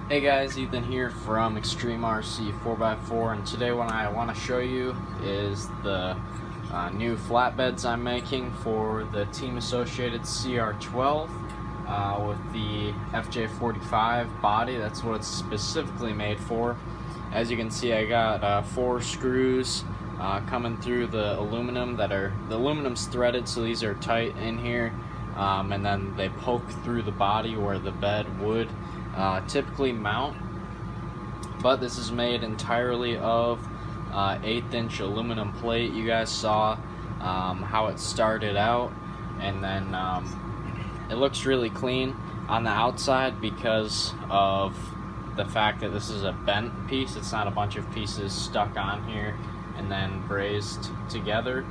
Hey guys, Ethan here from Extreme RC 4x4, and today what I want to show you is the new flatbeds I'm making for the team associated CR12 with the FJ45 body. That's what it's specifically made for. As you can see, I got 4 screws coming through the aluminum. The aluminum's threaded, so these are tight in here, and then they poke through the body where the bed would typically mount, but this is made entirely of 1/8" aluminum plate. You guys saw how it started out, and then it looks really clean on the outside because of the fact that this is a bent piece. It's not a bunch of pieces stuck on here and then brazed together.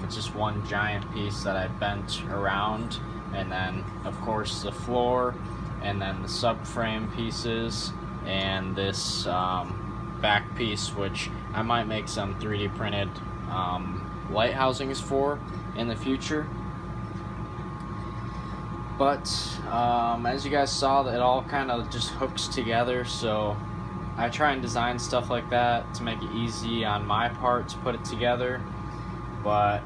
It's just one giant piece that I bent around, and then of course the floor, and then the subframe pieces, and this back piece, which I might make some 3D printed light housings for in the future. But as you guys saw, it all kind of just hooks together, so I try and design stuff like that to make it easy on my part to put it together, but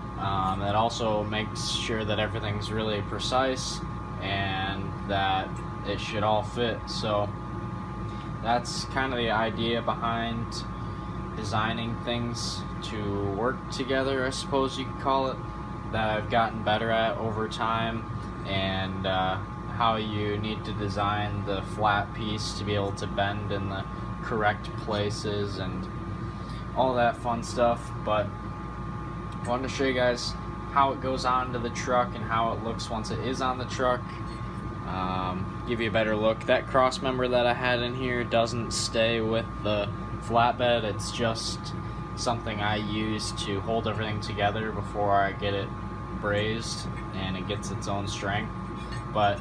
it also makes sure that everything's really precise and that it should all fit. So that's kind of the idea behind designing things to work together, I suppose you could call it, that I've gotten better at over time, and how you need to design the flat piece to be able to bend in the correct places and all that fun stuff. But I wanted to show you guys how it goes onto the truck and how it looks once it is on the truck. Give you a better look. That cross member that I had in here doesn't stay with the flatbed. It's just something I use to hold everything together before I get it brazed and it gets its own strength. But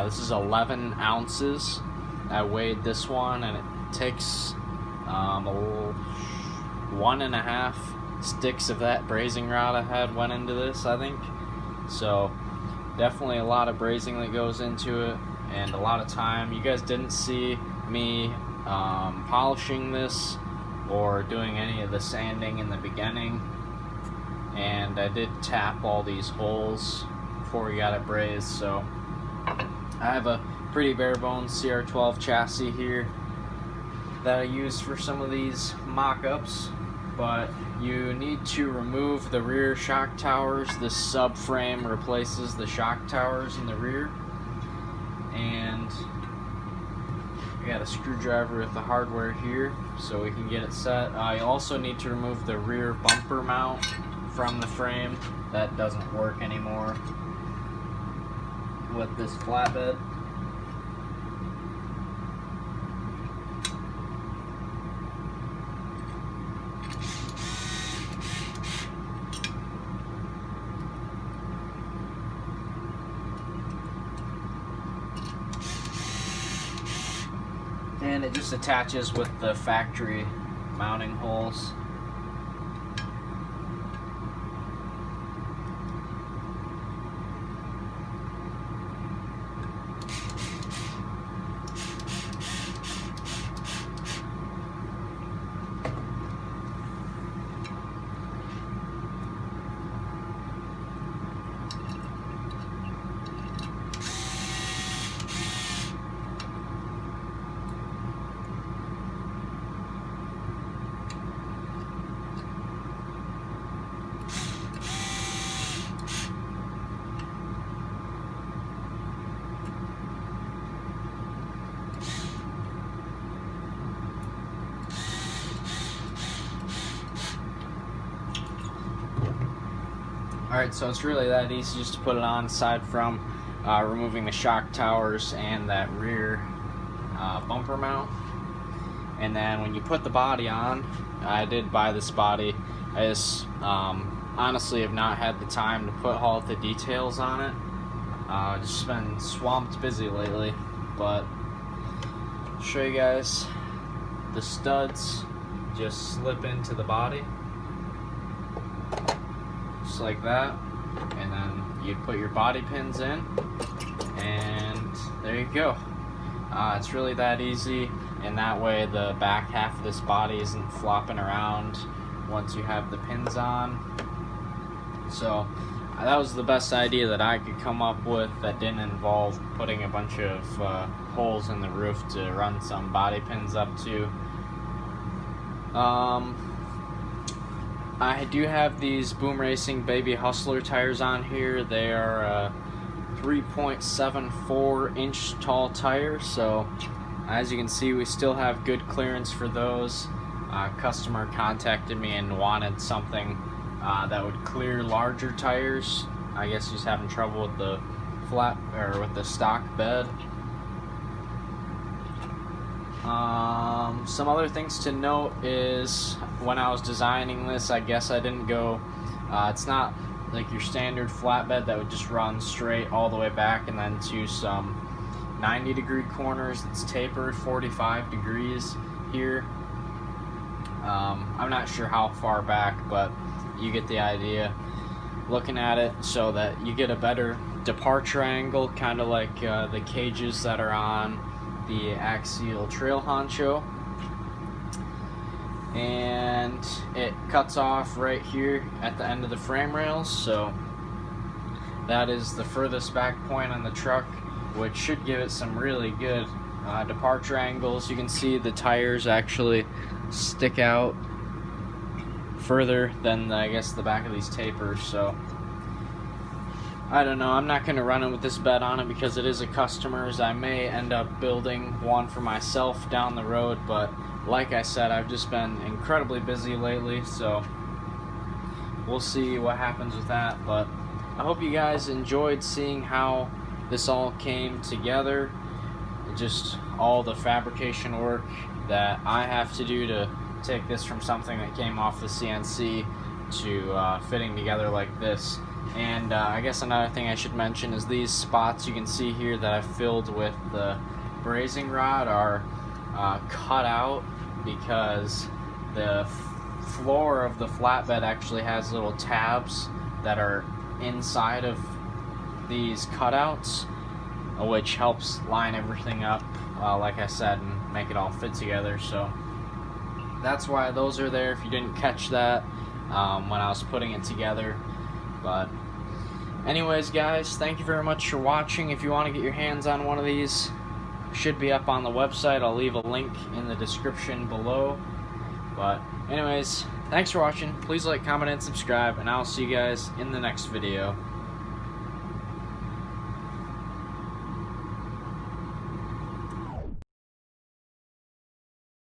this is 11 ounces. I weighed this one, and it takes 1.5 sticks of that brazing rod I had went into this, I think. So definitely a lot of brazing that goes into it, and a lot of time. You guys didn't see me polishing this or doing any of the sanding in the beginning, and I did tap all these holes before we got it brazed. So I have a pretty bare bones CR12 chassis here that I use for some of these mock-ups, but you need to remove the rear shock towers. This subframe replaces the shock towers in the rear, and I got a screwdriver with the hardware here so we can get it set. I also need to remove the rear bumper mount from the frame. That doesn't work anymore with this flatbed. And it just attaches with the factory mounting holes. Alright, so it's really that easy just to put it on, aside from removing the shock towers and that rear bumper mount. And then when you put the body on, I did buy this body. I just honestly have not had the time to put all the details on it. Just been swamped busy lately, but I'll show you guys. The studs just slip into the body, just like that, and then you'd put your body pins in, and there you go. It's really that easy, and that way the back half of this body isn't flopping around once you have the pins on. So that was the best idea that I could come up with that didn't involve putting a bunch of holes in the roof to run some body pins up to. I do have these Boom Racing Baby Hustler tires on here. They are 3.74 inch tall tires, so as you can see, we still have good clearance for those. Customer contacted me and wanted something that would clear larger tires. I guess he's having trouble with the with the stock bed. Some other things to note is when I was designing this, I guess I didn't go, it's not like your standard flatbed that would just run straight all the way back and then to some 90-degree corners. It's tapered 45 degrees here. I'm not sure how far back, but you get the idea looking at it, so that you get a better departure angle, kind of like the cages that are on the axial trail honcho. And it cuts off right here at the end of the frame rails, so that is the furthest back point on the truck, which should give it some really good departure angles. You can see the tires actually stick out further than I guess the back of these tapers. So I don't know, I'm not going to run it with this bed on it because it is a customer's. I may end up building one for myself down the road, but like I said, I've just been incredibly busy lately, so we'll see what happens with that. But I hope you guys enjoyed seeing how this all came together. Just all the fabrication work that I have to do to take this from something that came off the CNC to fitting together like this. And I guess another thing I should mention is these spots you can see here that I filled with the brazing rod are cut out because the floor of the flatbed actually has little tabs that are inside of these cutouts, which helps line everything up, like I said, and make it all fit together. So that's why those are there, if you didn't catch that when I was putting it together. But anyways, guys, thank you very much for watching. If you want to get your hands on one of these, should be up on the website. I'll leave a link in the description below. But anyways, thanks for watching. Please like, comment, and subscribe, and I'll see you guys in the next video.